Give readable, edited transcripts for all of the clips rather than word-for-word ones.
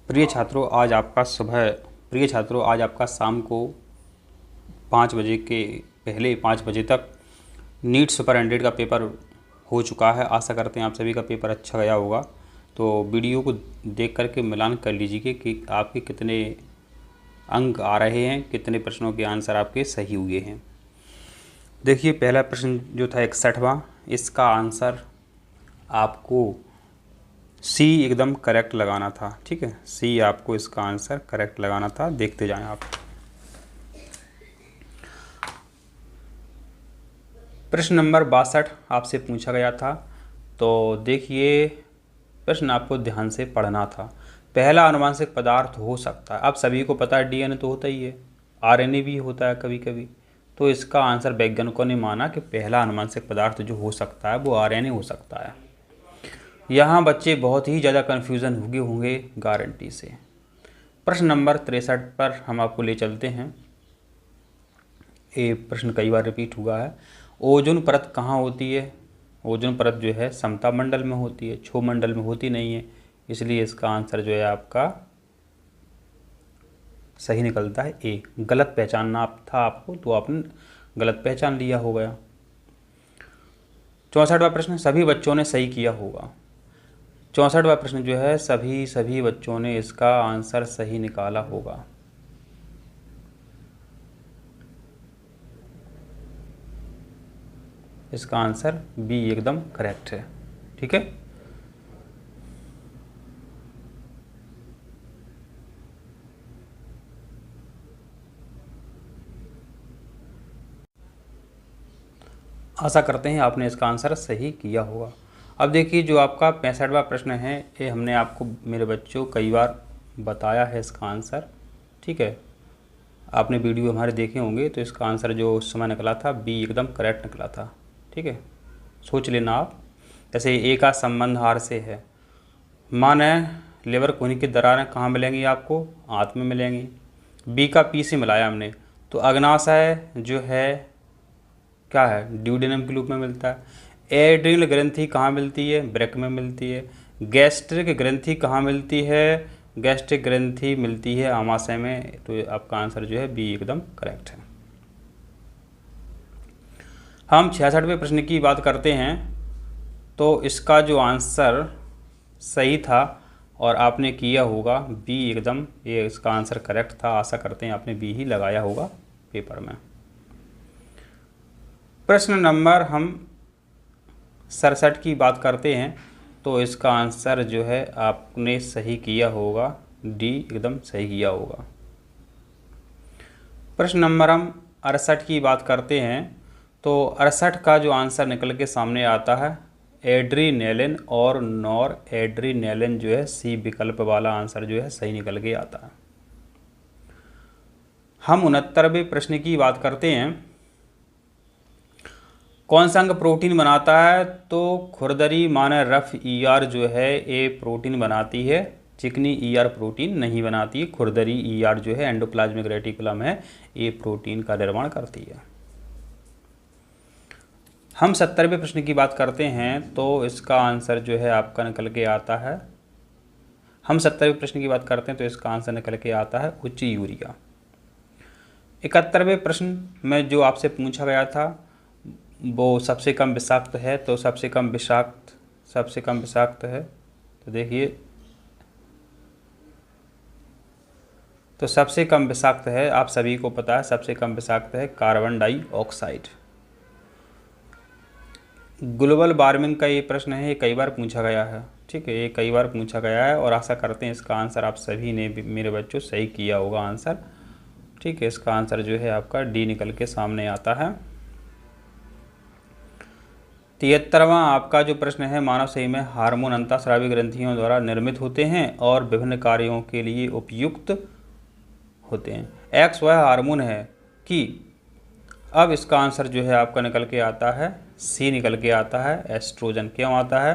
प्रिय छात्रों, प्रिय छात्रों, आज आपका शाम को 5 बजे के पहले 5 बजे तक नीट सुपर 100 का पेपर हो चुका है। आशा करते हैं आप सभी का पेपर अच्छा गया होगा। तो वीडियो को देख करके मिलान कर लीजिए कि आपके कितने अंक आ रहे हैं, कितने प्रश्नों के आंसर आपके सही हुए हैं। देखिए, पहला प्रश्न जो था 61वां, इसका आंसर आपको सी एकदम करेक्ट लगाना था। ठीक है, सी आपको इसका आंसर करेक्ट लगाना था। देखते जाएं आप। प्रश्न नंबर 62 आपसे पूछा गया था। तो देखिए, प्रश्न आपको ध्यान से पढ़ना था। पहला आनुवंशिक पदार्थ हो सकता है, आप सभी को पता है डीएनए तो होता ही है, आरएनए भी होता है कभी कभी। तो इसका आंसर वैज्ञानिकों ने माना कि पहला आनुवंशिक पदार्थ जो हो सकता है वो आरएनए हो सकता है। यहाँ बच्चे बहुत ही ज़्यादा कन्फ्यूज़न हुए होंगे गारंटी से। प्रश्न नंबर 63 पर हम आपको ले चलते हैं। ये प्रश्न कई बार रिपीट हुआ है। ओजोन परत कहाँ होती है? ओजोन परत जो है समता मंडल में होती है, क्षोभ मंडल में होती नहीं है। इसलिए इसका आंसर जो है आपका सही निकलता है ए। गलत पहचानना था आपको, तो आपने गलत पहचान लिया हो गया। 64वां प्रश्न सभी बच्चों ने सही किया होगा। 64वां प्रश्न जो है सभी बच्चों ने इसका आंसर सही निकाला होगा। इसका आंसर बी एकदम करेक्ट है। ठीक है, आशा करते हैं आपने इसका आंसर सही किया होगा। अब देखिए, जो आपका 65वां प्रश्न है, ये हमने आपको मेरे बच्चों कई बार बताया है इसका आंसर। ठीक है, आपने वीडियो हमारे देखे होंगे, तो इसका आंसर जो उस समय निकला था बी एकदम करेक्ट निकला था। ठीक है, सोच लेना आप। जैसे ए का संबंध आर से है, माने लिवर खूनी की दरारें कहाँ मिलेंगी आपको? आंत में मिलेंगी। बी का पी से मिलाया हमने, तो अग्नाशय जो है क्या है? ड्यूडेनम के रूप में मिलता है। एड्रिनल ग्रंथि कहाँ मिलती है? ब्रेक में मिलती है। गैस्ट्रिक ग्रंथि कहाँ मिलती है? गैस्ट्रिक ग्रंथि मिलती है आमाशय में। तो आपका आंसर जो है बी एकदम करेक्ट है। हम 66वें प्रश्न की बात करते हैं। तो इसका जो आंसर सही था और आपने किया होगा बी एकदम, ये इसका आंसर करेक्ट था। आशा करते हैं आपने बी ही लगाया होगा पेपर में। प्रश्न नंबर हम 67 की बात करते हैं। तो इसका आंसर जो है आपने सही किया होगा, डी एकदम सही किया होगा। प्रश्न नंबर हम 68 की बात करते हैं। तो 68 का जो आंसर निकल के सामने आता है एड्रीनेलिन और नॉर एड्रीनेलिन जो है सी विकल्प वाला आंसर जो है सही निकल के आता है। हम 69वें प्रश्न की बात करते हैं। कौन सा अंग प्रोटीन बनाता है? तो खुरदरी माने रफ ईआर जो है ये प्रोटीन बनाती है, चिकनी ईआर प्रोटीन नहीं बनाती है। खुरदरी ईआर जो है एंडोप्लाज्मिक रेटिकुलम है, ये प्रोटीन का निर्माण करती है। हम 70वें प्रश्न की बात करते हैं। तो इसका आंसर जो है आपका निकल के आता है, हम 70वें प्रश्न की बात करते हैं तो इसका आंसर निकल के आता है उच्च यूरिया। 71वें प्रश्न में जो आपसे पूछा गया था वो सबसे कम विषाक्त है। तो सबसे कम विषाक्त है। तो देखिए, तो सबसे कम विषाक्त है, आप सभी को पता है सबसे कम विषाक्त है कार्बन डाइऑक्साइड। ग्लोबल वार्मिंग का ये प्रश्न है, ये कई बार पूछा गया है। ठीक है, ये कई बार पूछा गया है और आशा करते हैं इसका आंसर आप सभी ने मेरे बच्चों सही किया होगा आंसर। ठीक है, इसका आंसर जो है आपका डी निकल के सामने आता है। 73वां आपका जो प्रश्न है, मानव शरीर में हार्मोन अंतःस्रावी ग्रंथियों द्वारा निर्मित होते हैं और विभिन्न कार्यों के लिए उपयुक्त होते हैं। एक्स वह हार्मोन है कि, अब इसका आंसर जो है आपका निकल के आता है सी निकल के आता है एस्ट्रोजन। क्यों आता है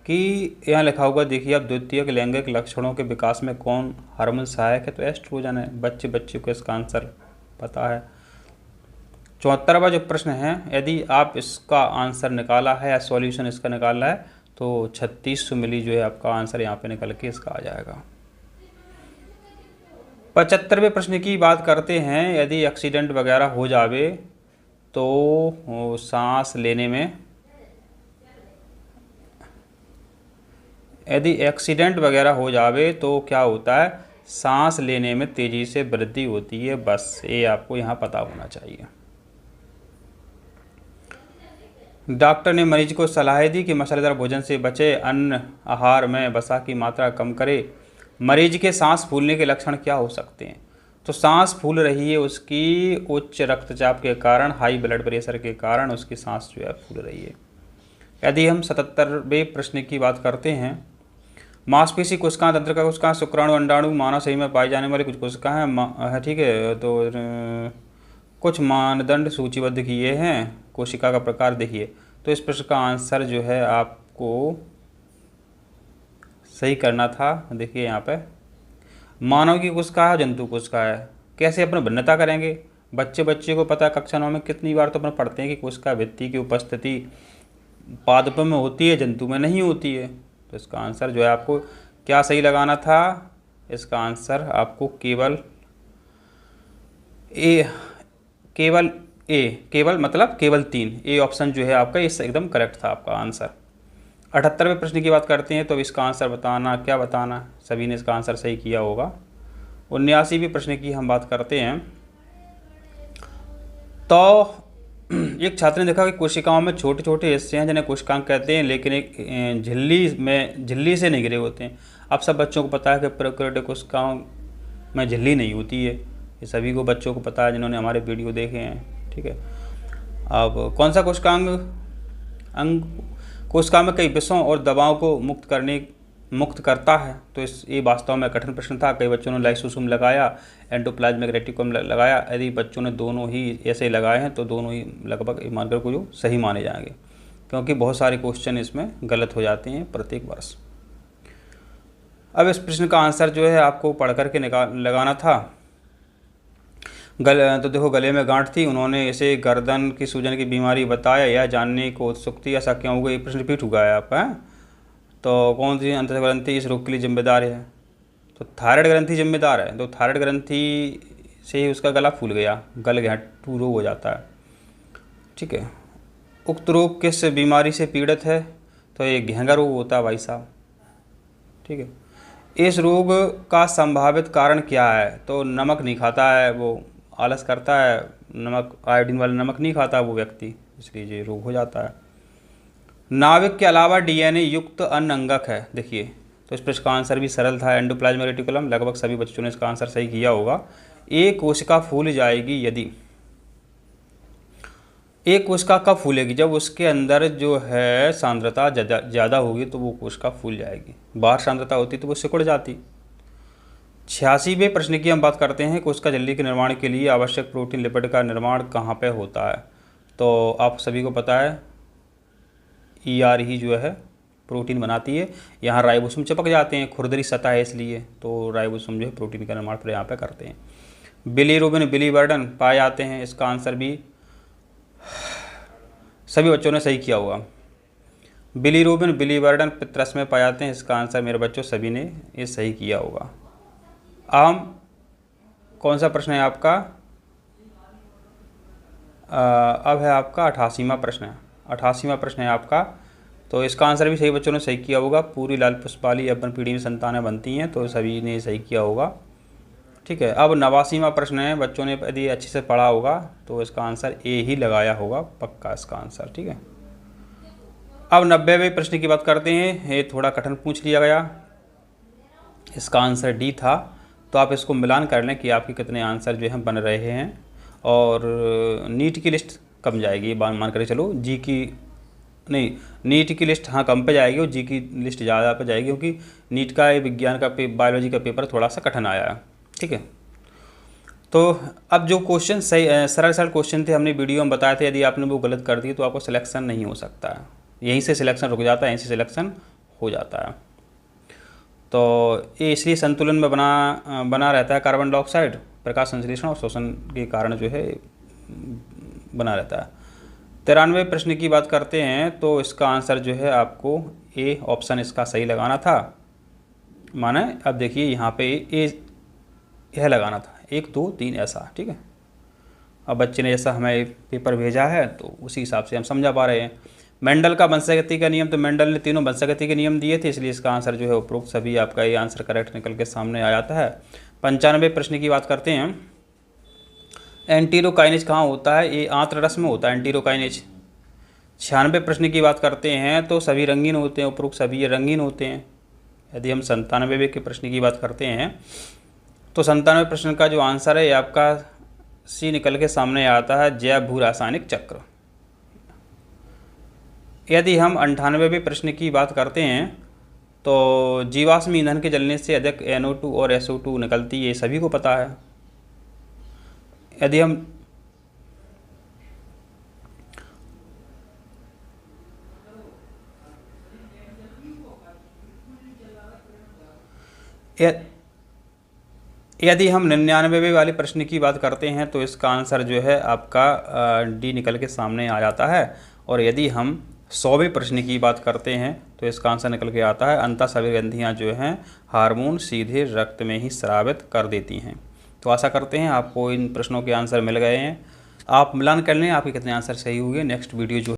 कि यहाँ लिखा होगा, देखिए अब द्वितीयक लैंगिक लक्षणों के विकास में कौन हार्मोन सहायक है? तो एस्ट्रोजन है। बच्चे को इसका आंसर पता है। 74वां जो प्रश्न है, यदि आप इसका आंसर निकाला है या सॉल्यूशन इसका निकाला है तो 3600 मिली जो है आपका आंसर यहाँ पे निकल के इसका आ जाएगा। 75वें प्रश्न की बात करते हैं। यदि एक्सीडेंट वगैरह हो जावे तो सांस लेने में, यदि एक्सीडेंट वगैरह हो जावे तो क्या होता है, सांस लेने में तेज़ी से वृद्धि होती है। बस ये आपको यहाँ पता होना चाहिए। डॉक्टर ने मरीज को सलाह दी कि मसालेदार भोजन से बचे, अन्न आहार में वसा की मात्रा कम करे। मरीज के सांस फूलने के लक्षण क्या हो सकते हैं? तो सांस फूल रही है उसकी उच्च रक्तचाप के कारण, हाई ब्लड प्रेशर के कारण उसकी सांस जो है फूल रही है। यदि हम 77वें प्रश्न की बात करते हैं, मांसपेशी कोशिका, तंत्रिका कोशिका, शुक्राणु, अंडाणु मानव शरीर में पाई जाने वाली कुछ कोशिका है। ठीक है, तो कुछ मानदंड सूचीबद्ध किए हैं। कोशिका का प्रकार देखिए, तो इस प्रश्न का आंसर जो है आपको सही करना था। देखिए यहाँ पे मानव की कोशिका है, जंतु कोशिका है। कैसे अपने भिन्नता करेंगे? बच्चे को पता है, कक्षा 9 में कितनी बार तो अपन पढ़ते हैं कि कोशिका भित्ति की उपस्थिति पादप में होती है, जंतु में नहीं होती है। तो इसका आंसर जो है आपको क्या सही लगाना था? इसका आंसर आपको केवल केवल मतलब केवल 3 ए ऑप्शन जो है आपका इस एकदम करेक्ट था आपका आंसर। 78वें प्रश्न की बात करते हैं, तो इसका आंसर बताना, क्या बताना, सभी ने इसका आंसर सही किया होगा। 79वें प्रश्न की हम बात करते हैं, तो एक छात्र ने देखा कि कोशिकाओं में छोटे छोटे हिस्से हैं जिन्हें कोशिकांग कहते हैं, लेकिन एक झिल्ली से नहीं घिरे होते हैं। अब सब बच्चों को पता है कि प्रोकैरियोटिक कोशिकाओं में झिल्ली नहीं होती है, ये सभी को बच्चों को पता है जिन्होंने हमारे वीडियो देखे हैं। ठीक है, अब कौन सा कोशिकांग कोशिका में कई विषों और दवाओं को मुक्त करता है? तो ये वास्तव में कठिन प्रश्न था। कई बच्चों ने लाइसोसोम लगाया, एंडोप्लाज्मिक रेटिकुलम लगाया। यदि बच्चों ने दोनों ही ऐसे लगाए हैं तो दोनों ही लगभग मानकर को जो सही माने जाएंगे, क्योंकि बहुत सारे क्वेश्चन इसमें गलत हो जाते हैं प्रत्येक वर्ष। अब इस प्रश्न का आंसर जो है आपको पढ़ करके लगाना था। तो देखो, गले में गांठ थी, उन्होंने इसे गर्दन की सूजन की बीमारी बताया, यह जानने को उत्सुक थी, ऐसा क्यों हुआ? ये प्रश्न रिपीट हुआ है आपका। तो कौन सी अंतः ग्रंथि इस रोग के लिए जिम्मेदार है? तो थायराइड ग्रंथि जिम्मेदार है। तो थायराइड ग्रंथि से ही उसका गला फूल गया, गल गैंठू रोग हो जाता है। ठीक है, उक्त रोग किस बीमारी से पीड़ित है? तो ये घेंगा रोग होता है भाई साहब। ठीक है, इस रोग का संभावित कारण क्या है? तो नमक नहीं खाता है वो, आलस करता है, नमक आयोडीन वाला नमक नहीं खाता वो व्यक्ति, इसलिए ये रोग हो जाता है। नाभिक के अलावा डीएनए युक्त अन्य अंगक है। देखिए, तो इस प्रश्न का आंसर भी सरल था, एंडोप्लाज्मिक रेटिकुलम। लगभग सभी बच्चों ने इसका आंसर सही किया होगा। एक कोशिका फूल जाएगी यदि, एक कोशिका कब फूलेगी? जब उसके अंदर जो है सांद्रता ज़्यादा होगी तो वो कोशिका फूल जाएगी। बाहर सांद्रता होती तो वो सिकुड़ जाती। 86वें प्रश्न की हम बात करते हैं, कोशिका झिल्ली के निर्माण के लिए आवश्यक प्रोटीन लिपिड का निर्माण कहाँ पे होता है? तो आप सभी को पता है ER ही जो है प्रोटीन बनाती है। यहाँ राइबोसोम चिपक जाते हैं, खुरदरी सतह है इसलिए, तो राइबोसोम जो है प्रोटीन का निर्माण पर यहाँ पे करते हैं। बिलीरुबिन, बिलीवर्डन पाए जाते हैं। इसका आंसर भी सभी बच्चों ने सही किया होगा। बिलीरुबिन, बिलीवर्डन पित्रस में पाए जाते हैं। इसका आंसर मेरे बच्चों सभी ने ये सही किया होगा। कौन सा प्रश्न है आपका? अब है आपका 88वां प्रश्न है। 88वां प्रश्न है आपका, तो इसका आंसर भी सही बच्चों ने सही किया होगा। पूरी लाल पुष्प वाली अपन पीढ़ी में संतानें बनती हैं, तो सभी ने सही किया होगा। ठीक है, अब 89वां प्रश्न है। बच्चों ने यदि अच्छे से पढ़ा होगा तो इसका आंसर ए ही लगाया होगा, पक्का इसका आंसर। ठीक है, अब 90वें प्रश्न की बात करते हैं। ये थोड़ा कठिन पूछ लिया गया, इसका आंसर डी था। तो आप इसको मिलान कर लें कि आपके कितने आंसर जो हैं बन रहे हैं। और नीट की लिस्ट कम जाएगी, ये मान कर चलो। जी की नहीं, नीट की लिस्ट हाँ कम पे जाएगी और जी की लिस्ट ज़्यादा पे जाएगी, क्योंकि नीट का विज्ञान का बायोलॉजी का पेपर थोड़ा सा कठिन आया है। ठीक है, तो अब जो क्वेश्चन सही सरल क्वेश्चन थे हमने वीडियो में बताए थे, यदि आपने वो गलत कर दिए तो आपको सिलेक्शन नहीं हो सकता है। यहीं से सिलेक्शन रुक जाता है, यहीं से सिलेक्शन हो जाता है। तो ये इसलिए संतुलन में बना रहता है। कार्बन डाइऑक्साइड प्रकाश संश्लेषण और शोषण के कारण जो है बना रहता है। 93वें प्रश्न की बात करते हैं, तो इसका आंसर जो है आपको ए ऑप्शन इसका सही लगाना था। माने अब देखिए यहाँ पे यह लगाना था, 1 2 3 ऐसा, ठीक है। अब बच्चे ने जैसा हमें पेपर भेजा है तो उसी हिसाब से हम समझा पा रहे हैं। मेंडल का वंशागति का नियम, तो मेंडल ने तीनों वंशागति के नियम दिए थे, इसलिए इसका आंसर जो है उपरोक्त सभी आपका ये आंसर करेक्ट निकल के सामने आ जाता है। 95 प्रश्न की बात करते हैं। एंटीरोकाइनेज कहाँ होता है? ये आंत्र रस में होता है एंटीरोकाइनेज। 96 प्रश्न की बात करते हैं तो सभी रंगीन होते हैं, उपरोक्त सभी ये रंगीन होते हैं। यदि हम 97 के प्रश्न की बात करते हैं तो 97 प्रश्न का जो आंसर है ये आपका सी निकल के सामने आता है, जैव भू रासायनिक चक्र। यदि हम 98वें प्रश्न की बात करते हैं तो जीवाश्म ईंधन के जलने से अधिक NO2 और SO2 निकलती है, ये सभी को पता है। यदि हम यदि हम 99वें वाले प्रश्न की बात करते हैं तो इसका आंसर जो है आपका डी निकल के सामने आ जाता है। और यदि हम 100वें प्रश्न की बात करते हैं तो इसका आंसर निकल के आता है, अंतः सभी ग्रंथियाँ जो हैं हार्मोन सीधे रक्त में ही स्रावित कर देती हैं। तो आशा करते हैं आपको इन प्रश्नों के आंसर मिल गए हैं। आप मिलान कर लें आपके कितने आंसर सही हुए। नेक्स्ट वीडियो जो